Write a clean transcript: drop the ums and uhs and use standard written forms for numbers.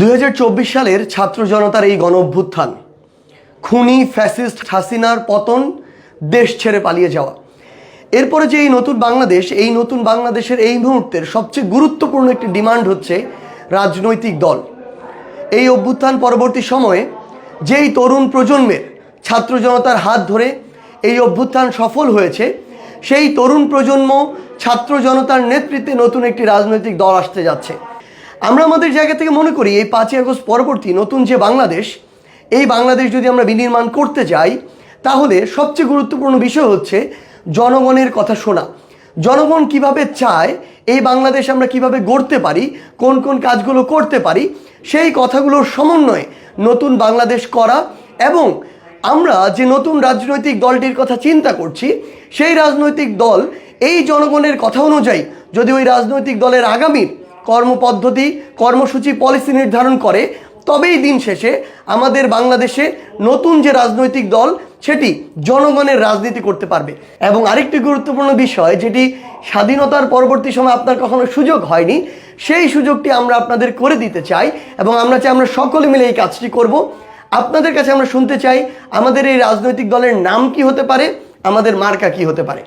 2024 সালের ছাত্র জনতার এই গণ অভ্যুত্থান, খুনি ফ্যাসিস্ট হাসিনার পতন, দেশ ছেড়ে পালিয়ে যাওয়া, এরপরে যে এই নতুন বাংলাদেশ, এই নতুন বাংলাদেশের এই মুহূর্তের সবচেয়ে গুরুত্বপূর্ণ একটি ডিমান্ড হচ্ছে রাজনৈতিক দল। এই অভ্যুত্থান পরবর্তী সময়ে যেই তরুণ প্রজন্মের ছাত্র জনতার হাত ধরে এই অভ্যুত্থান সফল হয়েছে, সেই তরুণ প্রজন্ম ছাত্র জনতার নেতৃত্বে নতুন একটি রাজনৈতিক দল আসতে যাচ্ছে। আমরা আমাদের জায়গা থেকে মনে করি এই 5ই আগস্ট পরবর্তী নতুন যে বাংলাদেশ, এই বাংলাদেশ যদি আমরা বিনির্মাণ করতে যাই, তাহলে সবচেয়ে গুরুত্বপূর্ণ বিষয় হচ্ছে জনগণের কথা শোনা। জনগণ কিভাবে চায় এই বাংলাদেশ আমরা কিভাবে গড়তে পারি, কোন কোন কাজগুলো করতে পারি, সেই কথাগুলোর সমন্বয়ে নতুন বাংলাদেশ করা, এবং আমরা যে নতুন রাজনৈতিক দলটির কথা চিন্তা করছি, সেই রাজনৈতিক দল এই জনগণের কথা অনুযায়ী যদি ওই রাজনৈতিক দলের আগামীর কর্মপদ্ধতি, কর্মসূচি, পলিসি নির্ধারণ করে, তবেই দিন শেষে আমাদের বাংলাদেশে নতুন যে রাজনৈতিক দল সেটি জনগণের রাজনীতি করতে পারবে। এবং আরেকটি গুরুত্বপূর্ণ বিষয়, যেটি স্বাধীনতার পরবর্তী সময় আপনার কখনো সুযোগ হয়নি, সেই সুযোগটি আমরা আপনাদের করে দিতে চাই, এবং আমরা চাই আমরা সকলে মিলে এই কাজটি করব। আপনাদের কাছে আমরা শুনতে চাই আমাদের এই রাজনৈতিক দলের নাম কি হতে পারে, আমাদের মার্কা কি হতে পারে।